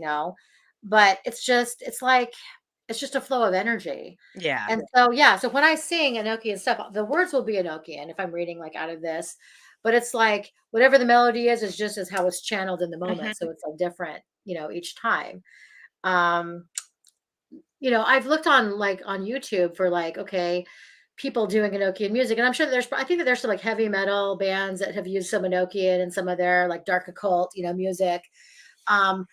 but it's just a flow of energy. Yeah. And so, yeah, so when I sing Enochian stuff, the words will be Enochian if I'm reading like out of this, but it's like whatever the melody is just as how it's channeled in the moment. So Hmm. it's like different, each time. Um, I've looked on YouTube for like, okay, people doing Enochian music. And I'm sure I think that there's some like heavy metal bands that have used some Enochian and some of their like dark occult, music. Um,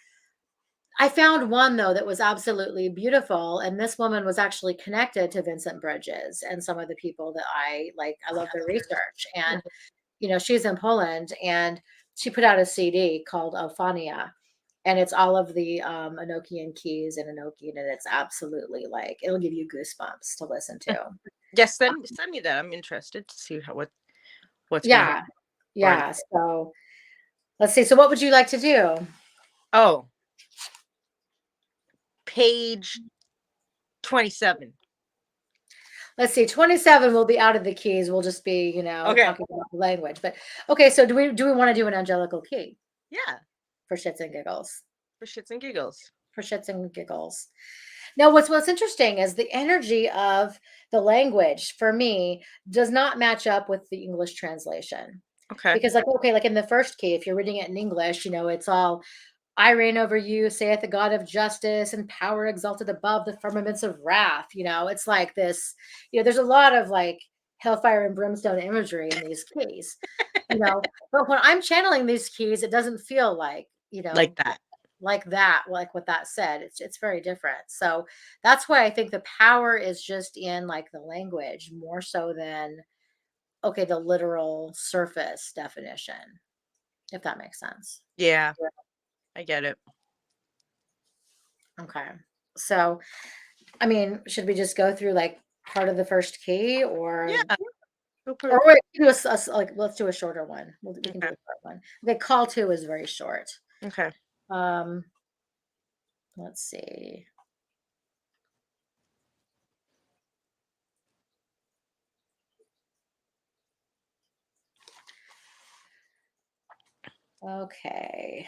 I found one though that was absolutely beautiful, and this woman was actually connected to Vincent Bridges and some of the people that I like. I love their research, and she's in Poland, and she put out a CD called Alphania, and it's all of the Enochian keys in Enochian, and it's absolutely like it'll give you goosebumps to listen to. Yes, send me that. I'm interested to see what's gonna happen. Yeah, Or yeah. So let's see. So what would you like to do? oh, page 27. Let's see, 27 will be out of the keys. We'll just be, Okay. talking about the language. But okay, so do we want to do an angelical key Yeah, for shits and giggles? for shits and giggles. For shits and giggles. Now, what's interesting is the energy of the language for me does not match up with the English translation. Okay. Because, like, okay, like in the first key, if you're reading it in English, it's all I reign over you, saith the God of justice, and power exalted above the firmaments of wrath. It's like this, there's a lot of like hellfire and brimstone imagery in these keys, but when I'm channeling these keys, it doesn't feel like, Like that. like that, like what that said. It's very different. So that's why I think the power is just in like the language more so than okay, the literal surface definition, if that makes sense. Yeah, I get it. Okay. So should we just go through like part of the first key Yeah. or wait, do like let's do a shorter one. We can do Okay. a short one. Okay, call two is very short. Okay. Um, let's see. Okay.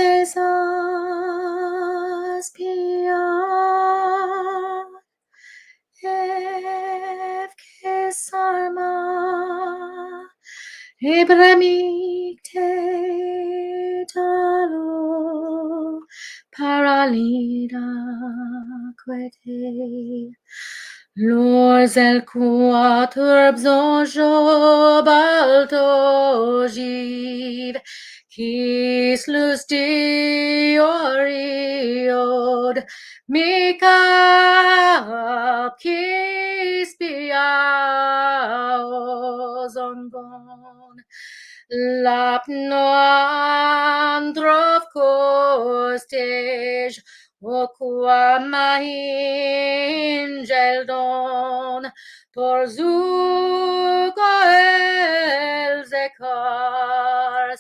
Cesas pia evke sarma ebramicte talo paralida quete Lors el quater bzojo balto giv Quis lustioriod mica quis piaos ongon lapno androv costej o qua angel don torzuko el zekar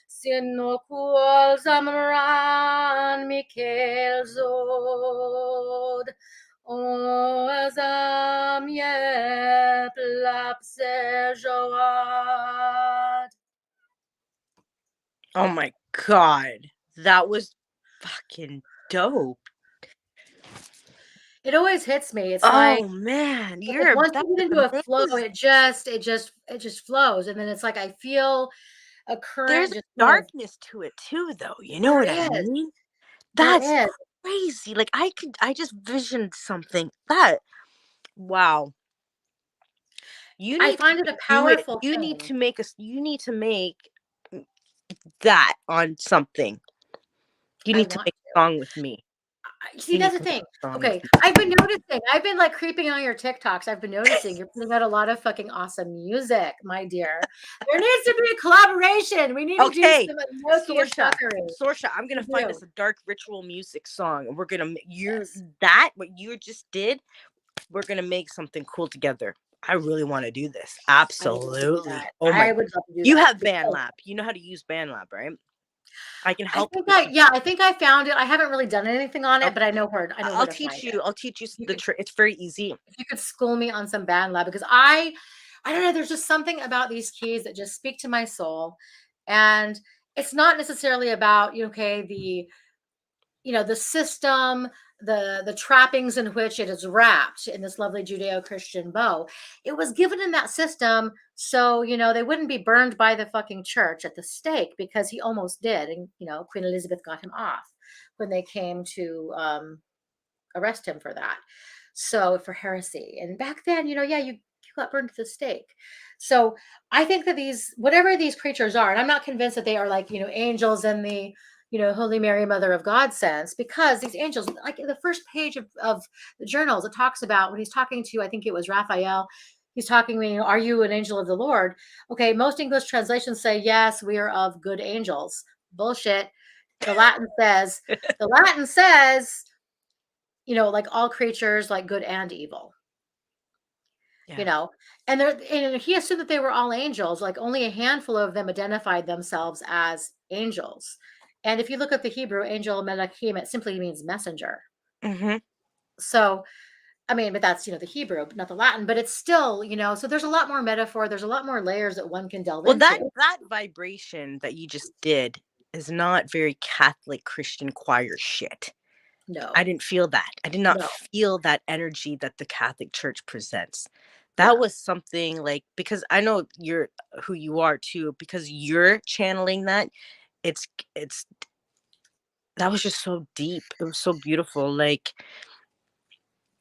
sino qual zamran mikel zod o azam ye plapse joad. Oh my god. That was fucking dope. It always hits me. It's Oh man, like you're once that you get is into a flow, amazing. it just flows, and then it's like I feel a There's current a just kind of darkness to it too though. You know there what I is, mean? there That's is. crazy. Like I just visioned something that wow. You I need to find it a do it. powerful You need thing. to make us you need to make that on something. You I need to want make a song with me. see, You need that's the to make thing. a song with Okay, me. I've been noticing. I've been like creeping on your TikToks. I've been noticing you're putting out a lot of fucking awesome music, my dear. There needs to be a collaboration. We need to do Okay, some Enochian Sorsha, fuckery. Sorsha, I'm We gonna find do. us a dark ritual music song, and we're gonna you Yes. that what you just did. We're gonna make something cool together. I really want to do this. I would love to do Absolutely. that. Oh I my! would love to do You that have because BandLab. You know how to use BandLab, right? I can I help think you if I you. yeah, I think I found it. I haven't really done anything on it, Okay, but I know where to find it. I'll teach you If you the could trick. It's very easy. if you could school me on some band lab because I don't know, there's just something about these keys that just speak to my soul. And it's not necessarily about, okay, the system, the trappings in which it is wrapped in this lovely Judeo-Christian bow. It was given in that system so they wouldn't be burned by the fucking church at the stake because he almost did, and Queen Elizabeth got him off when they came to arrest him for that. So for heresy, and back then, yeah, you got burned to the stake. So I think that whatever these creatures are, and I'm not convinced that they are like angels in the Holy Mary, Mother of God sense, because these angels, like in the first page of the journals, it talks about when he's talking to, I think it was Raphael. He's talking, are you an angel of the Lord? Okay, most English translations say yes, we are of good angels. Bullshit. The Latin says, the Latin says like all creatures, like good and evil, you Yeah. know, and he assumed that they were all angels, like only a handful of them identified themselves as angels. And if you look at the Hebrew angel melachim, it simply means messenger. Hmm. So, I mean, but that's, the Hebrew, not the Latin, but it's still, so there's a lot more metaphor. There's a lot more layers that one can delve Well, into. that vibration that you just did is not very Catholic Christian choir shit. I No, didn't feel that. I did not no. feel that energy that the Catholic Church presents. That Yeah. was something like because I know you're who you are too, because you're channeling that. It's that was just so deep. It was so beautiful. Like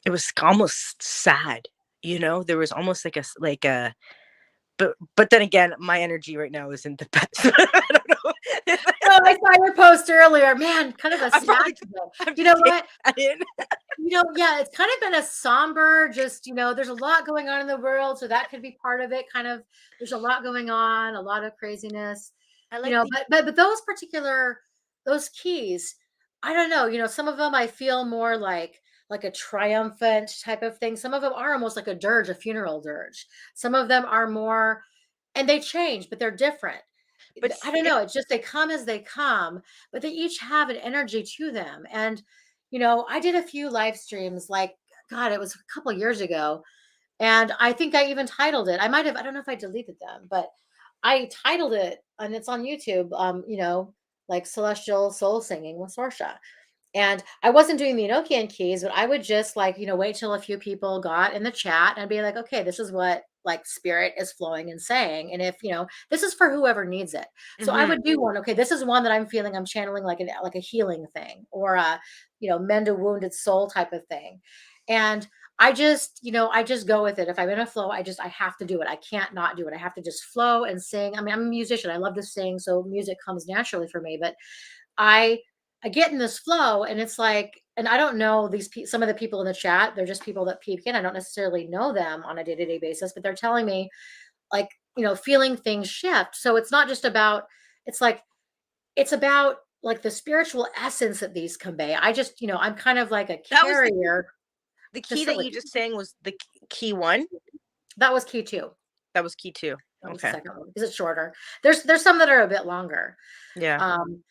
it was almost sad. There was almost like a but then again, my energy right now isn't the best. I don't know. No, I saw your post earlier. Man, kind of a I'm sad probably today. I'm You know just taking what? that in. Yeah, it's kind of been a somber, just, there's a lot going on in the world. So that could be part of it. Kind of, there's a lot going on, a lot of craziness, I like the but those keys, I don't know, some of them I feel more like a triumphant type of thing. Some of them are almost like a dirge, a funeral dirge. Some of them are more, and they change, but they're different. but I don't know. It's just they come as they come, but they each have an energy to them. And, I did a few live streams like, God, it was a couple years ago. And I think I even titled it. I don't know if I deleted them, but I titled it and it's on YouTube, like celestial soul singing with Sorsha. And I wasn't doing the Enochian keys, but I would just like, wait till a few people got in the chat and be like, okay, this is what like spirit is flowing and saying. And if, this is for whoever needs it. So I Mm-hmm. would do one. Okay, this is one that I'm feeling I'm channeling like a healing thing or a, mend a wounded soul type of thing. And I just go with it. If I'm in a flow, I have to do it. I can't not do it. I have to just flow and sing. I mean, I'm a musician. I love to sing. So music comes naturally for me, but I I get in this flow and it's like, and I don't know some of the people in the chat, they're just people that peek in. I don't necessarily know them on a day-to-day basis, but they're telling me like, feeling things shift. So it's not just about, it's like, it's about like the spiritual essence that these convey. I just, I'm kind of like a That was carrier, the key that you facility. just sang was the key one. That was key two. That was key two. That was the Okay. second one. Is it shorter? There's some that are a bit longer. Yeah. Um,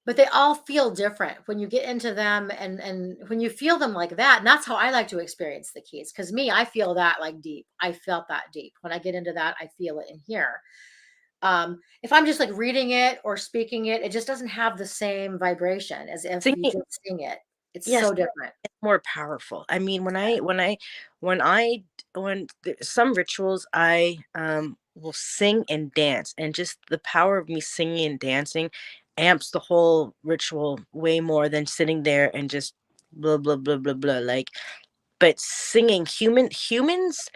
but they all feel different when you get into them and when you feel them like that. And that's how I like to experience the keys. Cause me, I feel that like deep. I felt that deep. When I get into that, I feel it in here. If I'm just like reading it or speaking it, it just doesn't have the same vibration as if you Singing. just sing it. It's Yes. so different. It's more powerful. I mean, when some rituals I will sing and dance, and just the power of me singing and dancing amps the whole ritual way more than sitting there and just blah blah blah blah blah. Like, but singing, humans,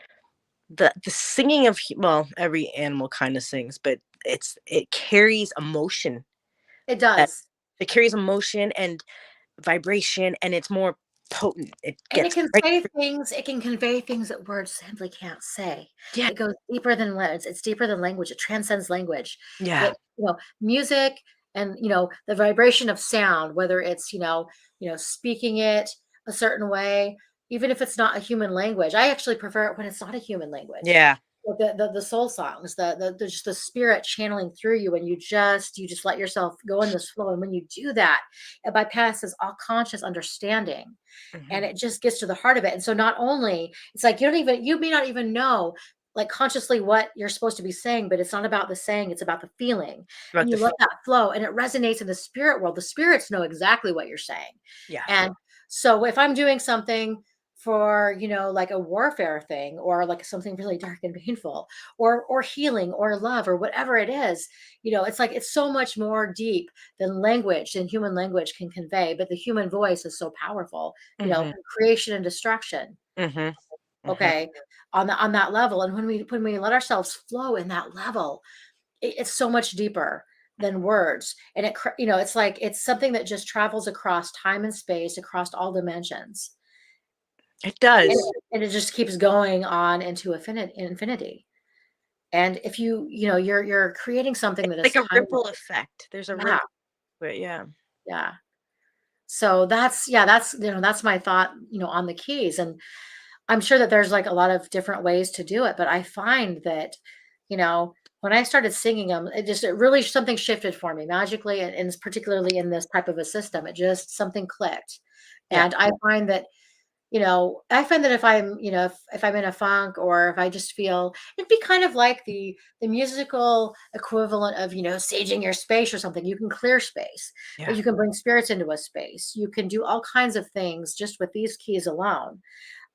the singing of well, every animal kind of sings, but it carries emotion. It That does. it carries emotion and vibration, and it's more potent. It And gets right. it can convey things that words simply can't say. Yeah. It goes deeper than words. It's deeper than language. It transcends language. Yeah. It, music and, the vibration of sound, whether it's, speaking it a certain way, even if it's not a human language. I actually prefer it when it's not a human language. Yeah. Like the soul songs, the just the spirit channeling through you, and you just let yourself go in this flow. And when you do that, it bypasses all conscious understanding and Mhm. it just gets to the heart of it. And so not only it's like you may not even know like consciously what you're supposed to be saying, but it's not about the saying, it's about the feeling. About And the you let feel. that flow and it resonates in the spirit world. The spirits know exactly what you're saying. Yeah. And so if I'm doing something for, like a warfare thing or like something really dark and painful or healing or love or whatever it is, it's like it's so much more deep than human language can convey, but the human voice is so powerful, Mhm. creation and destruction. Mhm. Mhm. Okay. On that level. And when we let ourselves flow in that level, it's so much deeper than words. And it's like it's something that just travels across time and space, across all dimensions. It And, does. and it just keeps going on into infinity. And if you're creating something It's that is like a timeless. ripple effect. There's a Yeah. ripple to it, yeah. Yeah. So that's my thought, on the keys. And I'm sure that there's like a lot of different ways to do it, but I find that, when I started singing them, it really something shifted for me magically, and particularly in this type of a system, it just something clicked. Yeah. And I find that if I'm, if I'm in a funk or if I just feel, it'd be kind of like the musical equivalent of, saging your space or something. You can clear space, but Yeah. you can bring spirits into a space. You can do all kinds of things just with these keys alone.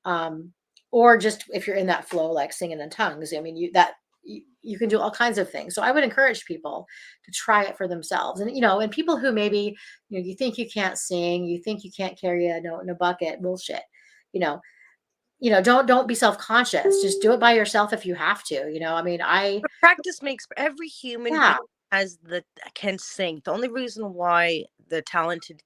um, or just if you're in that flow, like singing in tongues. I mean, you can do all kinds of things. So I would encourage people to try it for themselves. And and people who maybe you think you can't sing, you think you can't carry a note in a bucket, bullshit. You know, don't be self conscious. Just do it by yourself if you have to. I mean, But practice makes every human being yeah, has the can sing. The only reason why the talented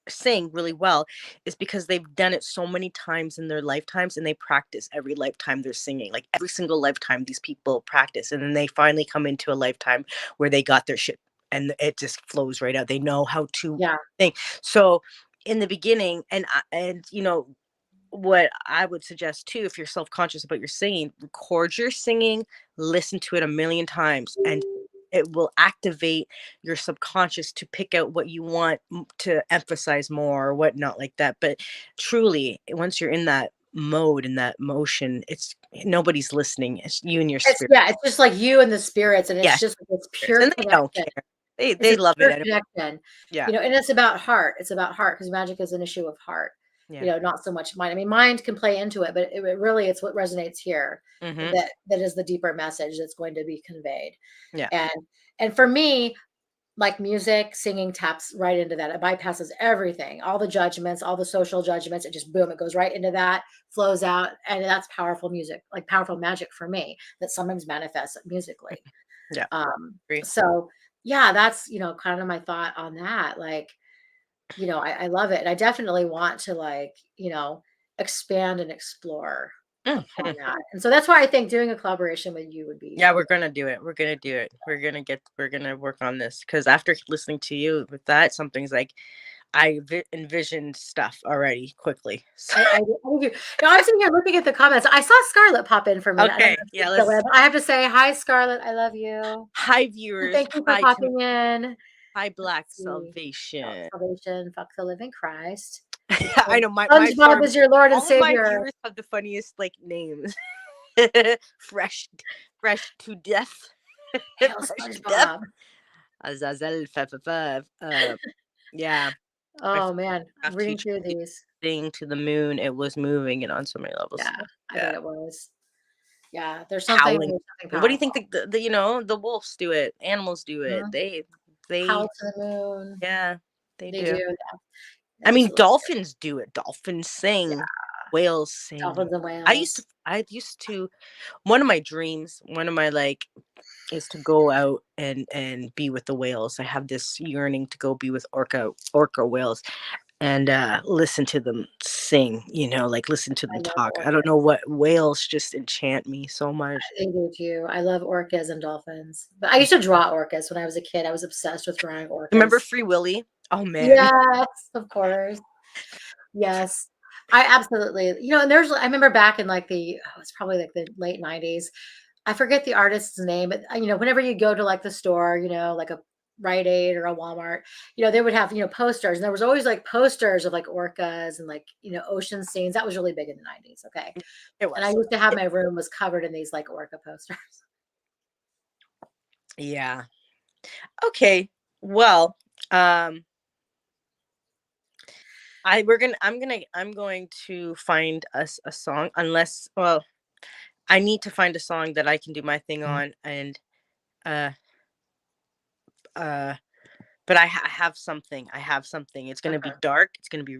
sing really well is because they've done it so many times in their lifetimes, and they practice every lifetime they're singing. Like every single lifetime these people practice, and then they finally come into a lifetime where they got their shit and it just flows right out. They know how to yeah, sing. So in the beginning, and what I would suggest too, if you're self-conscious about your singing, record your singing, listen to it a million times, and it will activate your subconscious to pick out what you want to emphasize more or whatnot like that. But truly, once you're in that mode, in that motion, it's nobody's listening. It's you and your spirit. it's just like you and the spirits, and it's Yes, just like this spirits, pure and they don't connection. care. It's They a love it pure anyway. connection, Yeah. and it's about heart. It's about heart because magic is an issue of heart, Yeah. not so much mind. I mean, mind can play into it, but it really it's what resonates here Mm-hmm. that is the deeper message that's going to be conveyed. Yeah. And for me, like music, singing taps right into that. It bypasses everything, all the judgments, all the social judgments. It just boom, it goes right into that, flows out, and that's powerful music, like powerful magic for me that sometimes manifests musically. Yeah. Agree. So yeah, that's kind of my thought on that. Like, I love it. And I definitely want to like, expand and explore upon Mhm. that. And so that's why I think doing a collaboration with you would be Yeah, we're gonna do it. We're gonna do it. We're gonna work on this because after listening to you with that, something's like envisioned stuff already quickly. So, I do. No, I'm sitting here looking at the comments. I saw Scarlett pop in for a minute. I don't know okay, if she's yeah, still in. let's. I have to say hi, Scarlett. I love you. Hi, And viewers. thank you for Hi, to popping in. hi, Black Let's see. Salvation. Salvation, fuck the living Christ. I know my SpongeBob sorry, is your Lord and all of my Savior. viewers have the funniest like names. fresh, fresh to death. Hail Fresh to death. SpongeBob. Azazel, yeah. My Oh man, math reading teacher through these. thing to the moon. It was moving and on so many levels. Yeah, So, I bet yeah. it was. Yeah, there's something Howling. What do you think powerful. the wolves do it? Animals do it. Mhm. They Howl to the moon. yeah, they They do, do. yeah, I mean, absolutely. dolphins do it. Dolphins Yeah, sing. Whales sing. dolphins and whales. I used to one of my dreams, one of my like is to go out and be with the whales. I have this yearning to go be with orca whales and listen to them sing, like listen to I them love talk. I don't know orcas. what whales just enchant me so much. They do too. I love orcas and dolphins. But I used to draw orcas when I was a kid. I was obsessed with drawing Remember orcas. Free Willy? Oh man. Yes, of course. Yes. I absolutely and there's I remember back in like it's probably like the late 90s. I forget the artist's name, but whenever you go to like the store, like a Rite Aid or a Walmart, they would have, posters. And there was always like posters of like orcas and like, ocean scenes. That was really big in the 90s. Okay. It And I was. used to have my room was covered in these like orca posters. Yeah. Okay. Well, um I'm going to find us a song unless well, I need to find a song that I can do my thing on and uh uh but I have something. I have something. It's gonna be Okay. dark. It's gonna be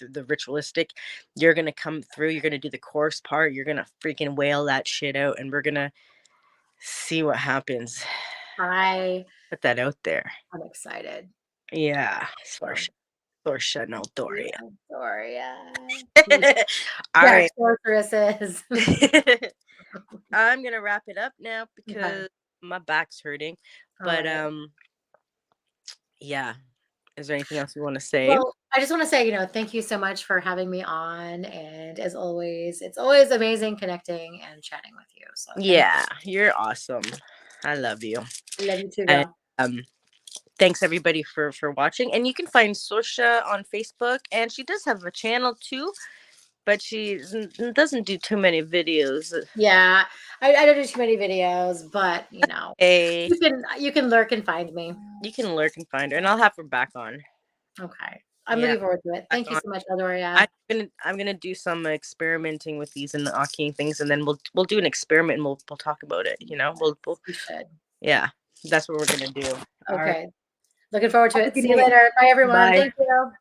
the ritualistic. You're gonna come through. You're gonna do the chorus part. You're gonna freaking wail that shit out, and we're gonna see what happens. I Put that out there. am excited. Yeah, So, Sorsha, no Doria. yeah, Doria. All Dark right. sorceresses. I'm gonna wrap it up now Okay. because my back's hurting. All But right. yeah. Is there anything else you want to say? Well, I just want to say, thank you so much for having me on. And as always, it's always amazing connecting and chatting with you. So thank you. Yeah, you're awesome. I love you. I love you too, And girl. um, thanks everybody for watching. And you can find Sorsha on Facebook, and she does have a channel too, but she doesn't do too many videos. Yeah. I don't do too many videos, but Hey, you can lurk and find me. you can lurk and find her, and I'll have her back on. Okay. I'm Yeah, looking forward to it. back Thank you on. so much, Eldoria. I'm gonna do some experimenting with these and the Enochian things, and then we'll do an experiment and we'll talk about it. We'll You should. yeah, that's what we're gonna do. All right. Okay. Looking forward to Have a it. good See you night. later. Bye, everyone. Bye. Thank you.